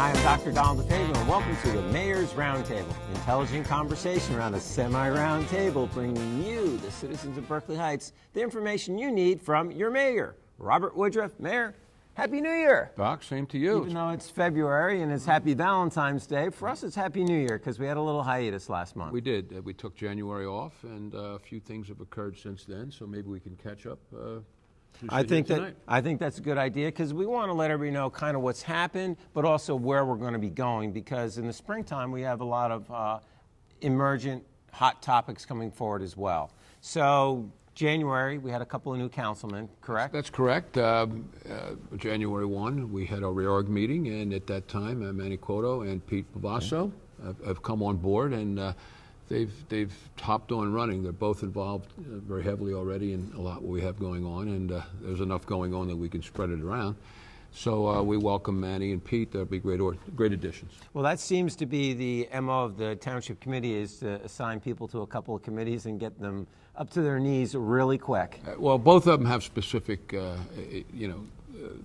Hi, I'm Dr. Donald DeFavo, and welcome to the Mayor's Roundtable, intelligent conversation around a semi-round table, bringing you, the citizens of Berkeley Heights, the information you need from your mayor, Robert Woodruff. Mayor, Happy New Year. Doc, same to you. Even though it's February and it's Happy Valentine's Day, for us it's Happy New Year because we had a little hiatus last month. We did. We took January off, and a few things have occurred since then, so maybe we can catch up. I think that's a good idea because we want to let everybody know kind of what's happened, but also where we're going to be going, because in the springtime we have a lot of emergent hot topics coming forward as well. So January we had a couple of new councilmen, correct? That's correct. January 1 we had our reorg meeting, and at that time Manny Cuoto and Pete Bavasso have come on board, and they've hopped on running. They're both involved very heavily already in a lot what we have going on, and there's enough going on that we can spread it around. So we welcome Manny and Pete. They'll be great additions. Well, that seems to be the MO of the Township Committee, is to assign people to a couple of committees and get them up to their knees really quick. Well, both of them have specific,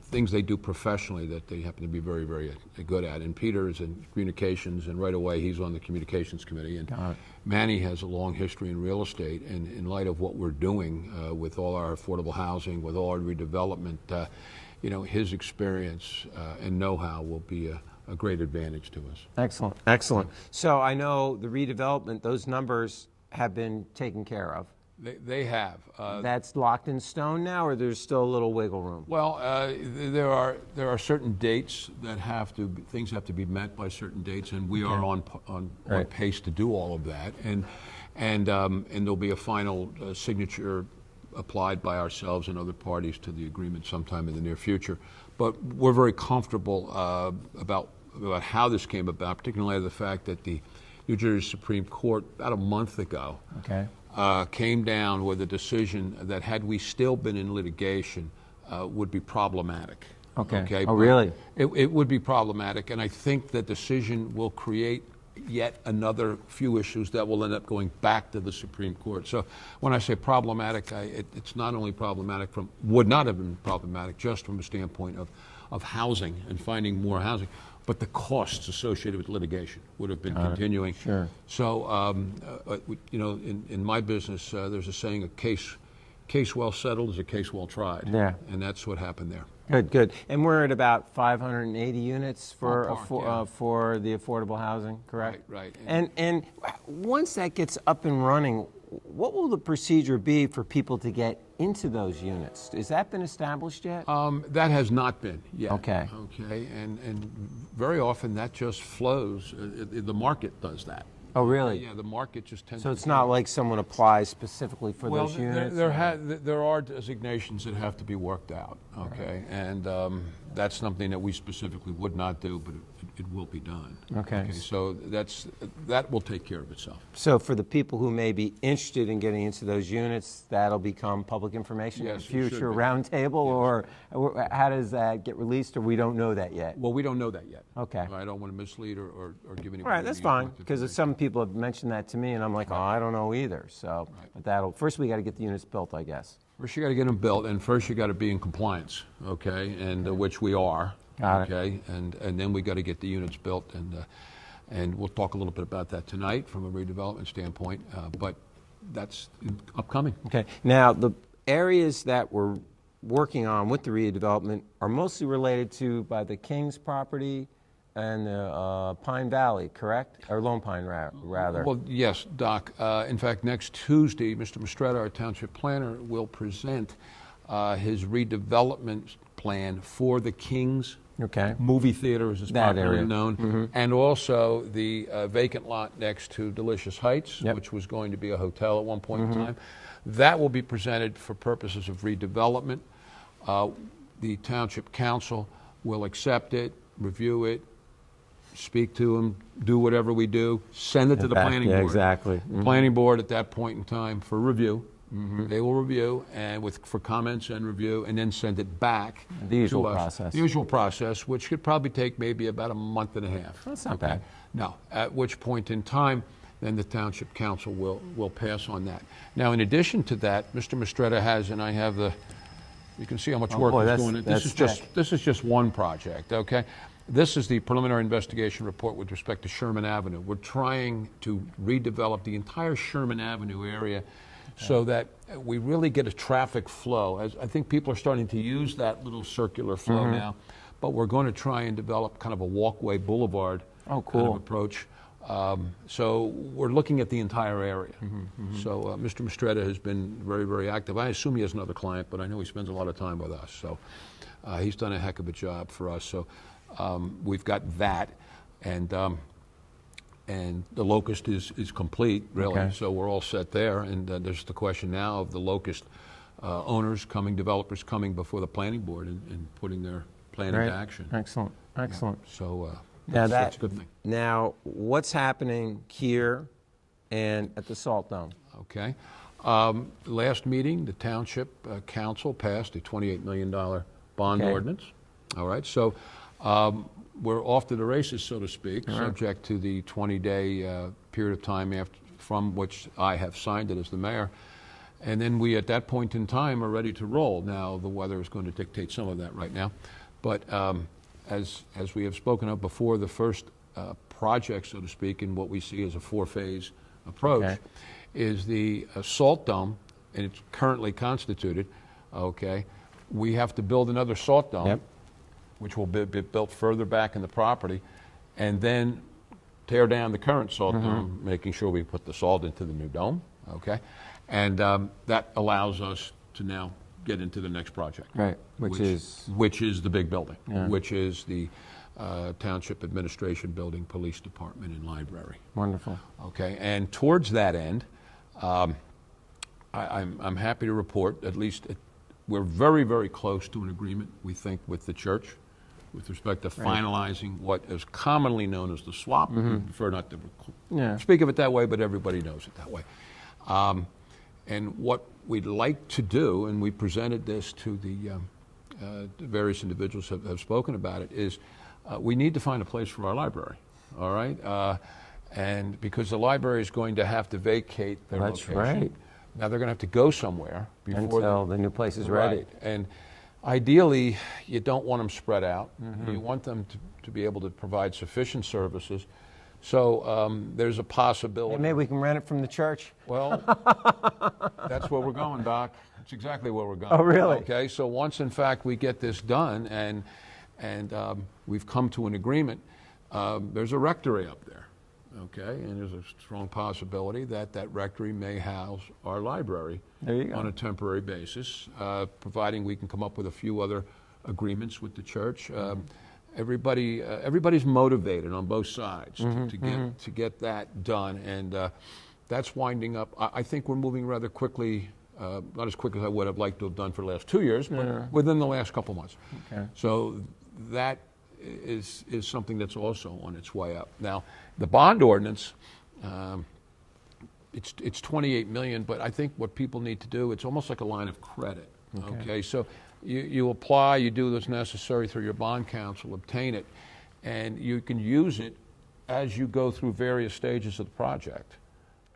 things they do professionally that they happen to be very, very good at. And Peter is in communications, and right away he's on the communications committee. And Manny has a long history in real estate, and in light of what we're doing with all our affordable housing, with all our redevelopment, his experience and know-how will be a great advantage to us. Excellent, excellent. So I know the redevelopment, those numbers have been taken care of. They have. That's locked in stone now, or there's still a little wiggle room? Well, there are certain dates that things have to be met by certain dates, and we are on pace to do all of that. And there'll be a final signature applied by ourselves and other parties to the agreement sometime in the near future. But we're very comfortable about how this came about, particularly the fact that the New Jersey Supreme Court about a month ago came down with a decision that, had we still been in litigation, would be problematic. Okay. Oh, really? It would be problematic, and I think that decision will create yet another few issues that will end up going back to the Supreme Court. So when I say problematic, it's not only problematic would not have been problematic just from a standpoint of housing and finding more housing, but the costs associated with litigation would have been continuing. Sure. So, in my business, there's a saying: a case well settled is a case well tried. Yeah. And that's what happened there. Good. And we're at about 580 units for the affordable housing, correct? Right. And once that gets up and running, what will the procedure be for people to get into those units? Has that been established yet? That has not been yet. Okay. And very often that just flows. The market does that. Oh, really? Yeah, the market just tends to. So it's not like someone applies specifically for those units? There are designations that have to be worked out, okay? Right. And that's something that we specifically would not do, but it will be done. Okay. So that will take care of itself. So for the people who may be interested in getting into those units, that'll become public information in the future roundtable, or how does that get released, or we don't know that yet? Well, we don't know that yet. Okay. I don't want to mislead or give any. All right, that's fine, because some people have mentioned that to me, and I'm like, I don't know either. So, but first we got to get the units built, I guess. First you got to get them built, and first you got to be in compliance, okay, and which we are. Got it. And then we got to get the units built, and we'll talk a little bit about that tonight from a redevelopment standpoint, but that's upcoming. Okay. Now, the areas that we're working on with the redevelopment are mostly related to by the King's property and the Pine Valley, correct? Or Lone Pine, rather. Well, yes, Doc. In fact, next Tuesday, Mr. Mistretta, our township planner, will present his redevelopment plan for the King's movie theater, as it's popularly known, and also the vacant lot next to Delicious Heights, which was going to be a hotel at one point in time. That will be presented for purposes of redevelopment. The Township Council will accept it, review it, speak to them, do whatever we do, send it to the planning board. Exactly. Planning board at that point in time for review. They will review and for comments and review, and then send it back. The usual to us. process. The usual process, which could probably take maybe about a month and a half. That's not bad. No, at which point in time, then the Township Council will pass on that. Now, in addition to that, Mr. Mistretta has, and I have you can see how much work is going in. This is just one project, okay? This is the preliminary investigation report with respect to Sherman Avenue. We're trying to redevelop the entire Sherman Avenue area so that we really get a traffic flow. As I think people are starting to use that little circular flow now, but we're going to try and develop kind of a walkway boulevard kind of approach. So we're looking at the entire area. So Mr. Mistretta has been very, very active. I assume he has another client, but I know he spends a lot of time with us. So he's done a heck of a job for us. So we've got that, and the Locust is complete, really. Okay. So we're all set there, and there's the question now of the Locust owners coming, developers coming before the planning board and putting their plan into action. Excellent. Excellent. So That's a good thing. Now, what's happening here and at the Salt Dome? Okay. Last meeting, the Township Council passed a $28 million bond ordinance. All right. So we're off to the races, so to speak, subject to the 20-day period of time from which I have signed it as the mayor. And then we, at that point in time, are ready to roll. Now, the weather is going to dictate some of that right now. But as we have spoken of before, the first project, so to speak, in what we see as a 4-phase approach is the Salt Dome, and it's currently constituted, okay? We have to build another Salt Dome, which will be built further back in the property, and then tear down the current Salt Dome, making sure we put the salt into the new dome, okay? And that allows us to now get into the next project. Right, which is the big building, which is the Township Administration Building, Police Department, and Library. Wonderful. Okay, and towards that end, I'm happy to report, at least we're very, very close to an agreement, we think, with the church with respect to finalizing what is commonly known as the swap. We prefer not to speak of it that way, but everybody knows it that way. And what we'd like to do, and we presented this to the various individuals have spoken about it, is we need to find a place for our library, all right? And because the library is going to have to vacate their location. Right. Now they're going to have to go somewhere before until the new place is ready. And ideally, you don't want them spread out. You want them to be able to provide sufficient services. So there's a possibility. Hey, maybe we can rent it from the church. Well, that's where we're going, Doc. That's exactly where we're going. Oh, really? Okay, so once, in fact, we get this done and we've come to an agreement, there's a rectory up there. Okay, and there's a strong possibility that that rectory may house our library on a temporary basis, providing we can come up with a few other agreements with the church. Everybody's motivated on both sides to get that done, and that's winding up. I think we're moving rather quickly, not as quick as I would have liked to have done for the last 2 years, but within the last couple months. Okay. So that is something that's also on its way up. Now, the bond ordinance, it's $28 million, but I think what people need to do, it's almost like a line of credit. Okay, so you apply, you do what's necessary through your bond counsel, obtain it, and you can use it as you go through various stages of the project.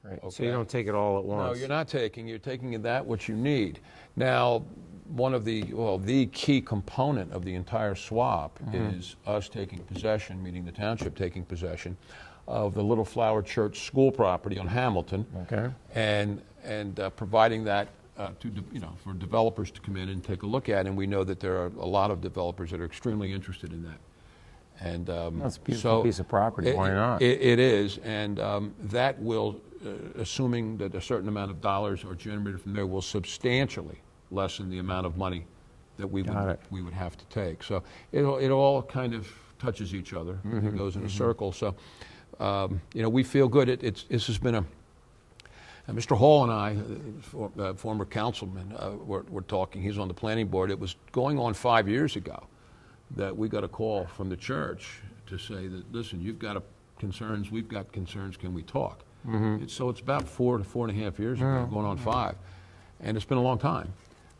Right. Okay. So you don't take it all at once. No, you're not taking. You're taking that what you need. Now, one of the key component of the entire swap is us taking possession, meaning the township taking possession of the Little Flower Church school property on Hamilton, and providing that for developers to come in and take a look at. And we know that there are a lot of developers that are extremely interested in that. And that's a beautiful piece of property. Why not? It is, and that will, assuming that a certain amount of dollars are generated from there, will substantially lessen the amount of money that we would have to take. So it all kind of touches each other. It goes in a circle. So we feel good. This has been Mr. Hall and I, former councilman, were talking. He's on the planning board. It was going on 5 years ago that we got a call from the church to say that, listen, you've got concerns, we've got concerns, can we talk? So it's about 4 to 4.5 years ago, going on 5, and it's been a long time.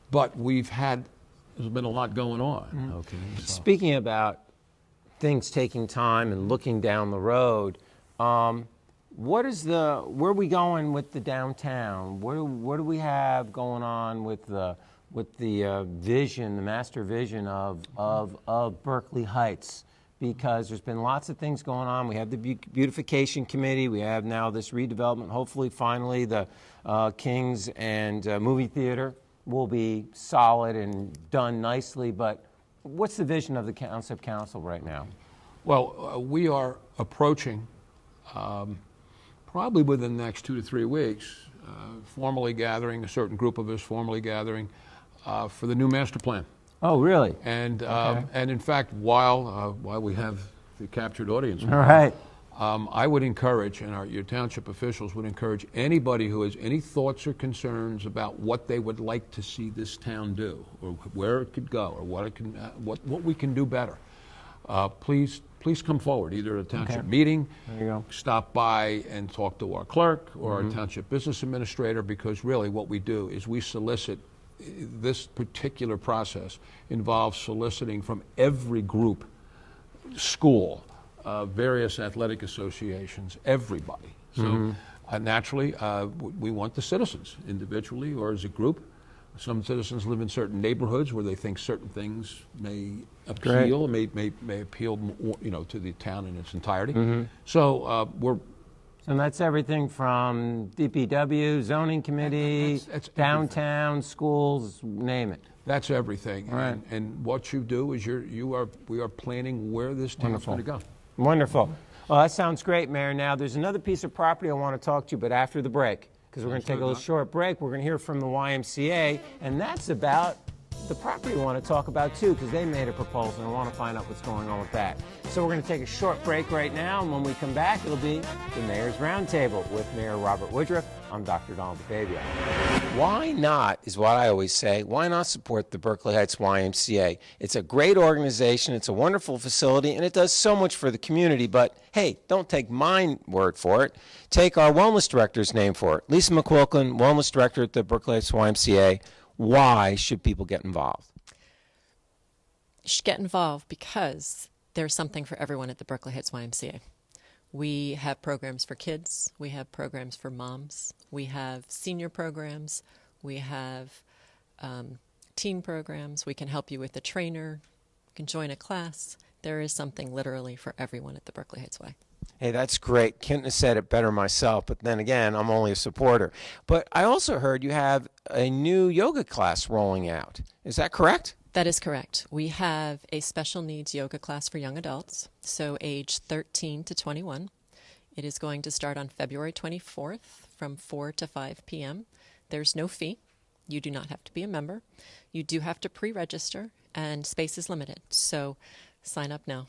But there's been a lot going on. Okay. So. Speaking about things taking time and looking down the road, where are we going with the downtown? What do we have going on with the vision, the master vision of Berkeley Heights? Because there's been lots of things going on. We have the beautification committee. We have now this redevelopment. Hopefully, finally, the Kings and movie theater will be solid and done nicely. But what's the vision of the Concept Council right now? Well, we are approaching, probably within the next 2 to 3 weeks, formally gathering, a certain group of us formally gathering for the new master plan. Oh, really? And in fact, while we have the captured audience, all right, I would encourage, and your township officials would encourage anybody who has any thoughts or concerns about what they would like to see this town do, or where it could go, or what we can do better. Please come forward, either at a township meeting, there you go, stop by and talk to our clerk or our township business administrator, because really what we do is we solicit. This particular process involves soliciting from every group, school, various athletic associations, everybody. So naturally, we want the citizens, individually or as a group. Some citizens live in certain neighborhoods where they think certain things may appeal, may appeal, to the town in its entirety. So And that's everything from DPW, zoning committee, that's downtown, schools, name it. That's everything. Right. And what you do is we are planning where this town's going to go. Wonderful. Well, that sounds great, Mayor. Now, there's another piece of property I want to talk to you, but after the break, because we're going to take a little short break. We're going to hear from the YMCA, and that's about the property we want to talk about, too, because they made a proposal, and I want to find out what's going on with that. So we're going to take a short break right now, and when we come back, it'll be the Mayor's Roundtable with Mayor Robert Woodruff. I'm Dr. Donald DeFabio. Why not, is what I always say, why not support the Berkeley Heights YMCA? It's a great organization, it's a wonderful facility, and it does so much for the community, but hey, don't take my word for it. Take our wellness director's name for it. Lisa McQuilkin, wellness director at the Berkeley Heights YMCA. Why should people get involved? You should get involved because there's something for everyone at the Berkeley Heights YMCA. We have programs for kids. We have programs for moms. We have senior programs. We have teen programs. We can help you with a trainer. You can join a class. There is something literally for everyone at the Berkeley Heights Y. Hey, that's great. Couldn't have said it better myself, but then again, I'm only a supporter. But I also heard you have a new yoga class rolling out. Is that correct? That is correct. We have a special needs yoga class for young adults, so age 13 to 21. It is going to start on February 24th from 4 to 5 p.m. There's no fee. You do not have to be a member. You do have to pre-register, and space is limited, so sign up now.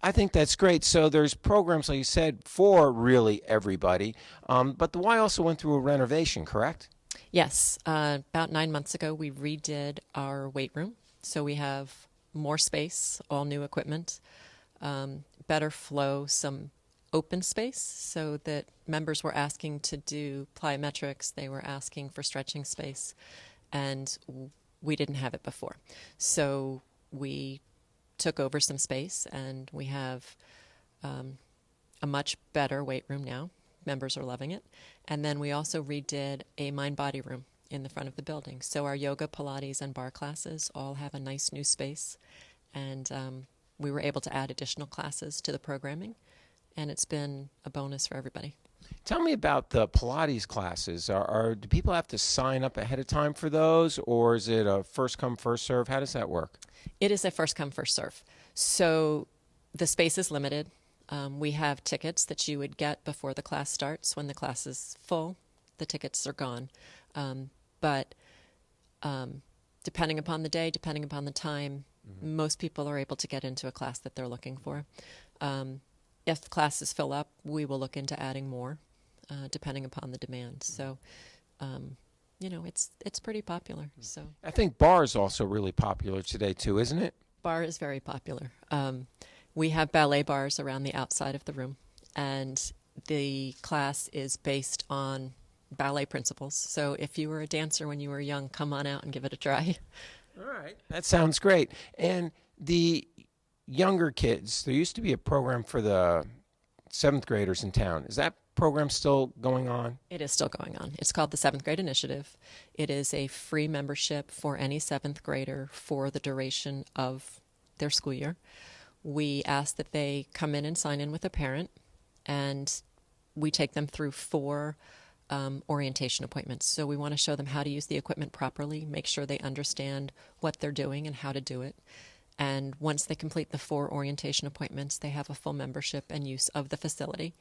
I think that's great. So there's programs, like you said, for really everybody. But the Y also went through a renovation, correct? Yes. About 9 months ago, we redid our weight room. So we have more space, all new equipment, better flow, some open space so that members were asking to do plyometrics. They were asking for stretching space, and we didn't have it before. So we took over some space, and we have a much better weight room now. Members are loving it. And then we also redid a mind-body room in the front of the building. So our yoga, Pilates, and bar classes all have a nice new space. And we were able to add additional classes to the programming, and it's been a bonus for everybody. Tell me about the Pilates classes. Do people have to sign up ahead of time for those, or is it a first come, first serve? How does that work? It is a first come, first serve. So the space is limited. We have tickets that you would get before the class starts. When the class is full, the tickets are gone. But depending upon the day, depending upon the time, most people are able to get into a class that they're looking for. If classes fill up, we will look into adding more, depending upon the demand. So, it's pretty popular. So I think bar is also really popular today too, isn't it? bar is very popular. We have ballet bars around the outside of the room, and the class is based on ballet principles. So if you were a dancer when you were young, come on out and give it a try. All right. That sounds great. And the younger kids, there used to be a program for the 7th graders in town. Is that program still going on? It is still going on. It's called the 7th Grade Initiative. It is a free membership for any 7th grader for the duration of their school year. We ask that they come in and sign in with a parent, and we take them through 4 orientation appointments. So we want to show them how to use the equipment properly, make sure they understand what they're doing and how to do it. And once they complete the 4 orientation appointments, they have a full membership and use of the facility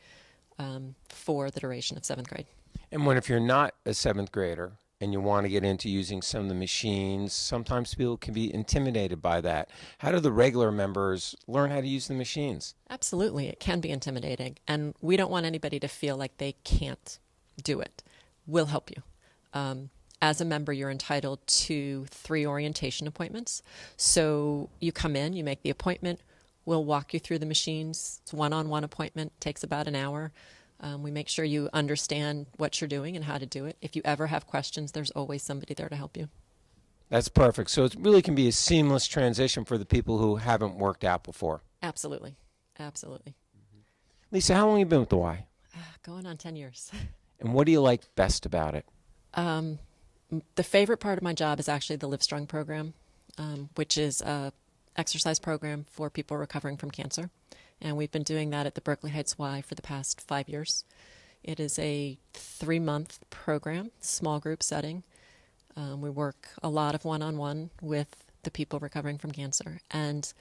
for the duration of 7th grade. And if you're not a 7th grader and you want to get into using some of the machines, sometimes people can be intimidated by that. How do the regular members learn how to use the machines? Absolutely. It can be intimidating. And we don't want anybody to feel like they can't do it. We'll help you. As a member, you're entitled to 3 orientation appointments. So you come in, you make the appointment, we'll walk you through the machines. It's a one-on-one appointment, takes about an hour. We make sure you understand what you're doing and how to do it. If you ever have questions, there's always somebody there to help you. That's perfect. So it really can be a seamless transition for the people who haven't worked out before. Absolutely. Absolutely. Lisa, how long have you been with the Y? Going on 10 years. And what do you like best about it? The favorite part of my job is actually the Livestrong program, which is a exercise program for people recovering from cancer. And we've been doing that at the Berkeley Heights Y for the past 5 years. It is a 3-month program, small group setting. We work a lot of one-on-one with the people recovering from cancer. And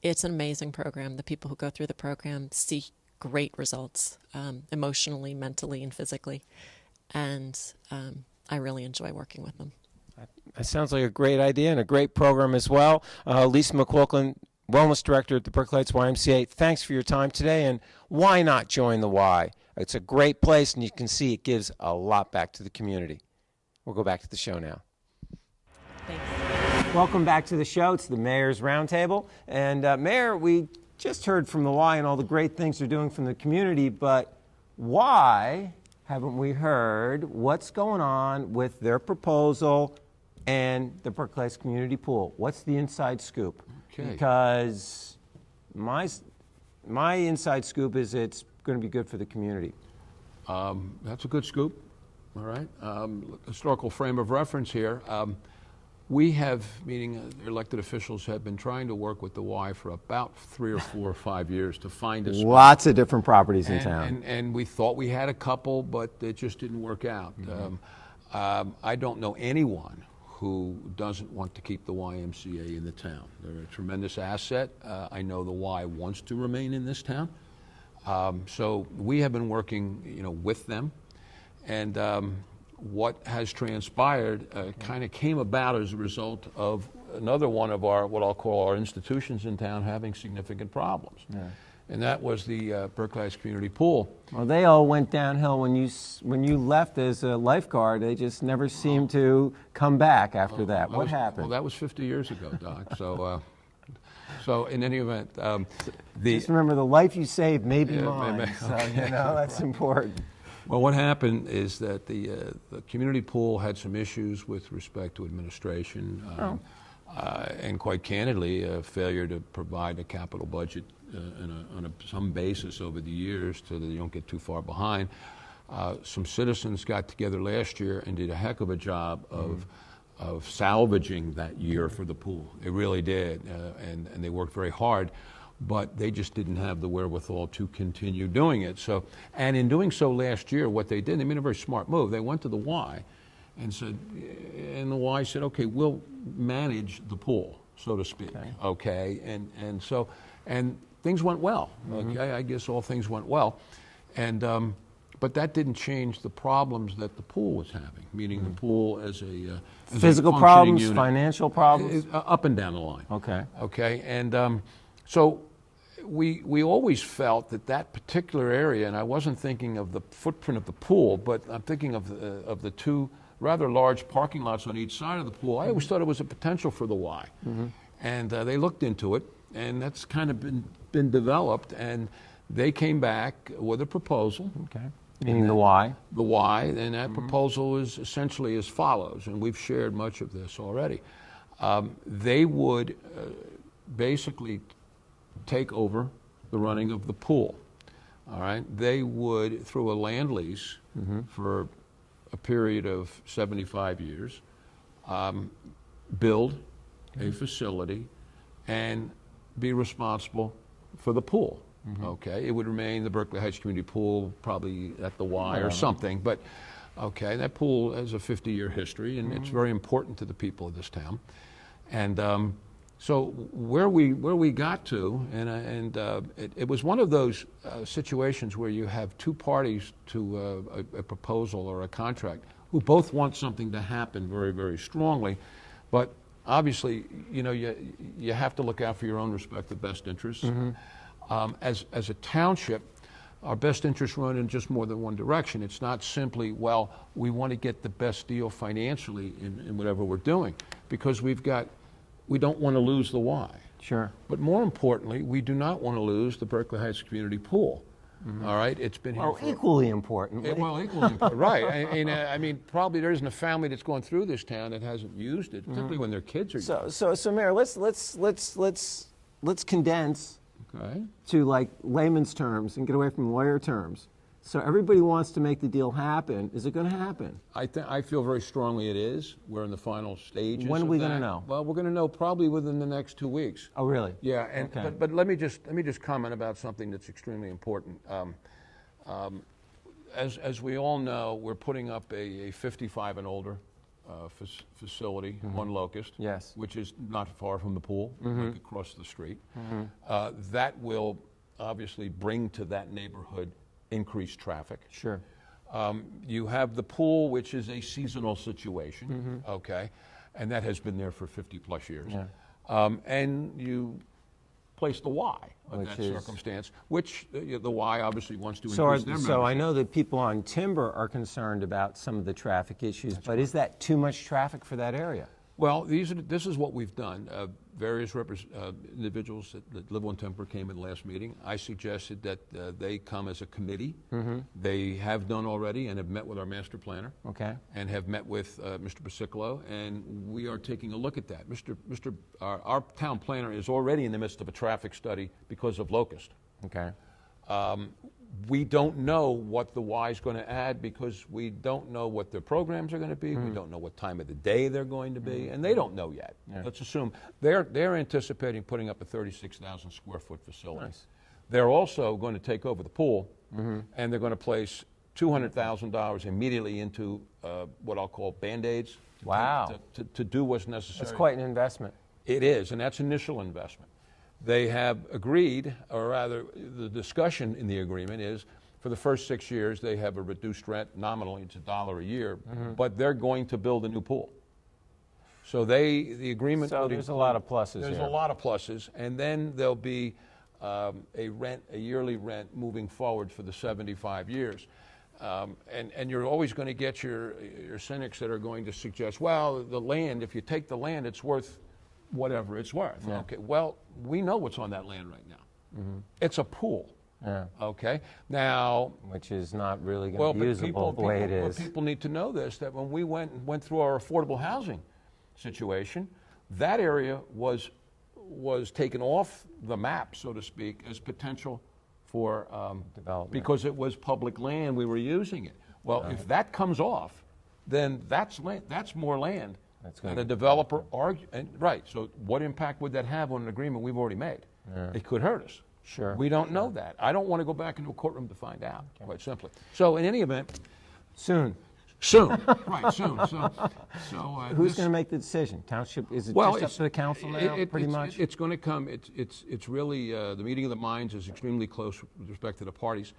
it's an amazing program. The people who go through the program see great results, emotionally, mentally, and physically. And I really enjoy working with them. That sounds like a great idea and a great program as well. Lisa McQuilkin, Wellness Director at the Berkeley Heights YMCA, thanks for your time today, and why not join the Y? It's a great place, and you can see it gives a lot back to the community. We'll go back to the show now. Thanks. Welcome back to the show. It's the Mayor's Roundtable. And Mayor, we just heard from the Y and all the great things they're doing from the community, but why haven't we heard what's going on with their proposal and the Berkeley Heights Community Pool? What's the inside scoop? Okay. Because my inside scoop is it's going to be good for the community. That's a good scoop. All right. Historical frame of reference here. We have, meaning elected officials, have been trying to work with the Y for about 3 or 4 or 5 years to find a spot. Lots of different properties in town. And we thought we had a couple, but it just didn't work out. I don't know anyone who doesn't want to keep the YMCA in the town. They're a tremendous asset. I know the Y wants to remain in this town. So we have been working, with them. And what has transpired kind of came about as a result of another one of our, what I'll call our institutions in town, having significant problems. Yeah. And that was the Berkeley Heights Community Pool. Well, they all went downhill when you left as a lifeguard. They just never seemed to come back after that. What happened? Well, that was 50 years ago, Doc. So in any event, just remember the life you saved may be mine. Okay. So that's important. Well, what happened is that the community pool had some issues with respect to administration, and quite candidly, a failure to provide a capital budget on some basis over the years so that you don't get too far behind. Some citizens got together last year and did a heck of a job of salvaging that year for the pool. It really did, and they worked very hard. But they just didn't have the wherewithal to continue doing it. So, and in doing so last year, what they did, they made a very smart move. They went to the Y and the Y said, okay, we'll manage the pool, so to speak. Okay. And things went well. Okay. I guess all things went well. And, but that didn't change the problems that the pool was having, meaning the pool as a physical problems, unit, financial problems? Up and down the line. Okay. Okay. And, so we always felt that particular area, and I wasn't thinking of the footprint of the pool, but I'm thinking of the 2 rather large parking lots on each side of the pool. I always thought it was a potential for the Y. And they looked into it, and that's kind of been developed, and they came back with a proposal. Okay. Meaning the why? The why, and that proposal is essentially as follows, and we've shared much of this already. They would basically take over the running of the pool. All right, they would, through a land lease for a period of 75 years, build a facility and be responsible for the pool. Okay, it would remain the Berkeley Heights Community Pool, probably at the Y or something, but okay, that pool has a 50-year history, and it's very important to the people of this town. And so where we got to, it was one of those situations where you have two parties to a proposal or a contract who both want something to happen very, very strongly, but obviously, you know, you have to look out for your own respective best interests. As a township, our best interests run in just more than one direction. It's not simply, well, we want to get the best deal financially in whatever we're doing, because we don't want to lose the Y. Sure. But more importantly, we do not want to lose the Berkeley Heights Community Pool. All right, it's been here for equally important. well, equally important, right? I mean, probably there isn't a family that's gone through this town that hasn't used it, particularly when their kids are. So, Mayor, let's condense to like layman's terms and get away from lawyer terms. So everybody wants to make the deal happen. Is it going to happen? I feel very strongly it is. We're in the final stages. When are we going to know? Well, we're going to know probably within the next 2 weeks. Oh, really? Yeah, and okay. but let me just comment about something that's extremely important. As we all know, we're putting up a 55 and older facility on Locust, yes, which is not far from the pool, like across the street. That will obviously bring to that neighborhood increased traffic. Sure. You have the Mm-hmm. pool, which is a seasonal situation, okay, and that has been there for 50 plus years. Yeah. And you place the Y of Which that is- circumstance, which the Y obviously wants to So, increase their so I membership. know that people on Timber are concerned about some of the traffic issues, but is that too much traffic for that area? Well, this is what we've done. Various individuals that live on Timber came in the last meeting. I suggested that they come as a committee. They have done already and have met with our master planner. Okay. And have met with Mr. Basicolo, and we are taking a look at that. Our town planner is already in the midst of a traffic study because of Locust. Okay. We don't know what the Y is going to add because we don't know what their programs are going to be. We don't know what time of the day they're going to be, and they don't know yet. Yeah. Let's assume they're anticipating putting up a 36,000 square foot facility. Nice. They're also going to take over the pool, and they're going to place $200,000 immediately into what I'll call Band-Aids. Wow. To do what's necessary. That's quite an investment. It is, and that's initial investment. They have agreed, or rather, the discussion in the agreement is for the first 6 years they have a reduced rent. Nominally, it's $1 a year, but they're going to build a new pool. So the agreement. So there's a lot of pluses There's here. a lot of pluses, and then there'll be a yearly rent moving forward for the 75 years. And you're always going to get your cynics that are going to suggest, well, the land, if you take the land, it's worth whatever it's worth. Yeah. Okay, well, we know what's on that land right now. It's a pool. Yeah. Okay, now, Which is not really going to be usable the way it is. But people need to know this, that when we went through our affordable housing situation, that area was taken off the map, so to speak, as potential for Development. because it was public land, we were using it. Well, if that comes off, then that's more land. That's gonna And a be developer right. So what impact would that have on an agreement we've already made? Yeah. It could hurt us. Sure. We don't know that. I don't want to go back into a courtroom to find out, quite simply. So in any event, Soon. right, soon. So Who's going to make the decision? Township? Is it just up to the council now, pretty much? It's going to come. It's really the meeting of the minds is extremely close with respect to the parties.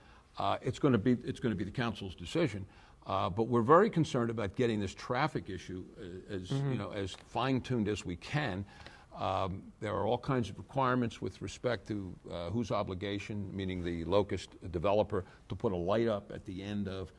It's going to be the council's decision. But we're very concerned about getting this traffic issue as as fine-tuned as we can. There are all kinds of requirements with respect to whose obligation, meaning the Locust developer, to put a light up at the end of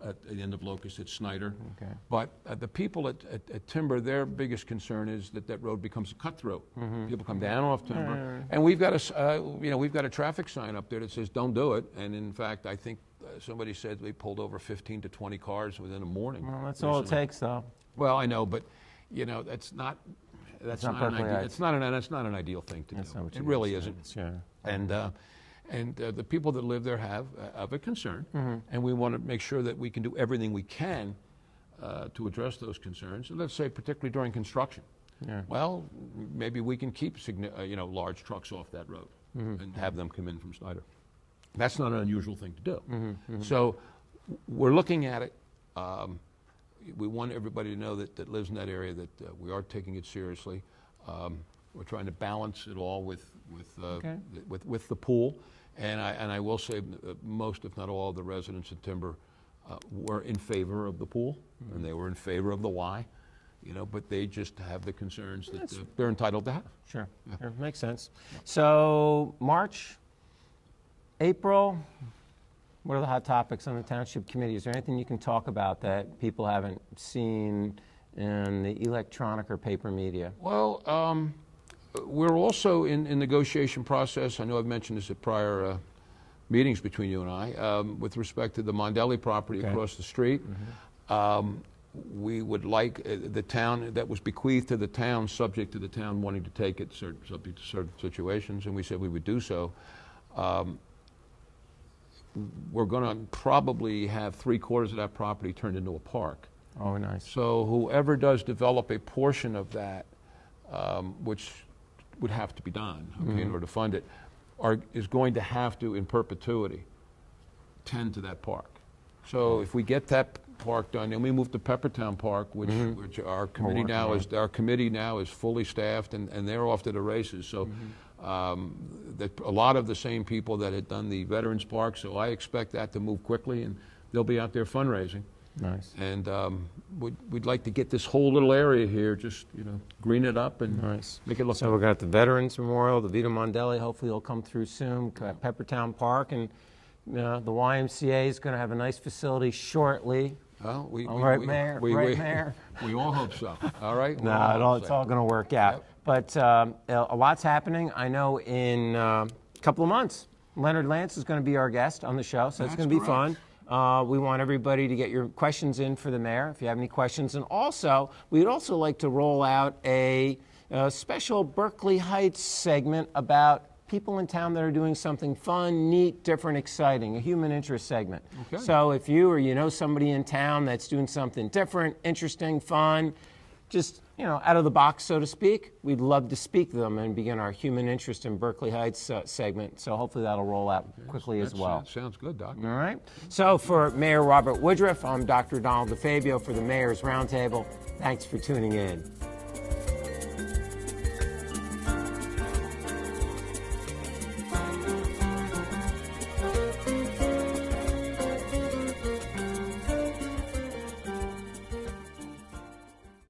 at the end of Locust, it's Snyder. Okay. But the people at Timber, their biggest concern is that that road becomes a cutthroat. People come down off Timber, and we've got a traffic sign up there that says "Don't do it." And in fact, I think somebody said they pulled over 15 to 20 cars within a morning. Well, that's all it takes, though. Well, I know, but that's not an Berkeley ideal, Heights. that's not an ideal thing to That's do. not what It you really said. isn't. Sure. And the people that live there have a concern, and we want to make sure that we can do everything we can to address those concerns. And let's say particularly during construction. Yeah. Well, maybe we can keep large trucks off that road and have them come in from Snyder. That's not an unusual thing to do. So we're looking at it. We want everybody to know that lives in that area that we are taking it seriously. We're trying to balance it all with the pool, and I will say most, if not all, of the residents at Timber were in favor of the pool, and they were in favor of the Y. But they just have the concerns that they're entitled to have. Sure. Sure. Makes sense. So March, April, what are the hot topics on the township committee? Is there anything you can talk about that people haven't seen in the electronic or paper media? Well, we're also in negotiation process. I know I've mentioned this at prior meetings between you and I, with respect to the Mondelli property across the street. We would like the town, that was bequeathed to the town, subject to the town wanting to take it, subject to certain situations, and we said we would do so. We're going to probably have 3/4 of that property turned into a park. Oh, nice. So whoever does develop a portion of that, which would have to be done in order to fund it, is going to have to, in perpetuity, tend to that park. So if we get that park done, then we move to Peppertown Park, which our committee now is fully staffed, and they're off to the races. So that a lot of the same people that had done the Veterans Park, so I expect that to move quickly, and they'll be out there fundraising. Nice. And we'd like to get this whole little area here, just green it up and make it look. So we got the Veterans Memorial, the Vita Mondelli. Hopefully, will come through soon. Peppertown Park, and the YMCA is going to have a nice facility shortly. Well, Mayor? Mayor? We all hope so. All right. No, it's all going to work out. Yep. But a lot's happening. I know in a couple of months, Leonard Lance is going to be our guest on the show, so it's going to be fun. We want everybody to get your questions in for the mayor if you have any questions. And also, we'd also like to roll out a special Berkeley Heights segment about people in town that are doing something fun, neat, different, exciting, a human interest segment. Okay. So if you or you know somebody in town that's doing something different, interesting, fun, just out of the box, so to speak, we'd love to speak to them and begin our human interest in Berkeley Heights segment. So hopefully that'll roll out quickly as well. That sounds good, Doc. All right. So for Mayor Robert Woodruff, I'm Dr. Donald DeFabio for the Mayor's Roundtable. Thanks for tuning in.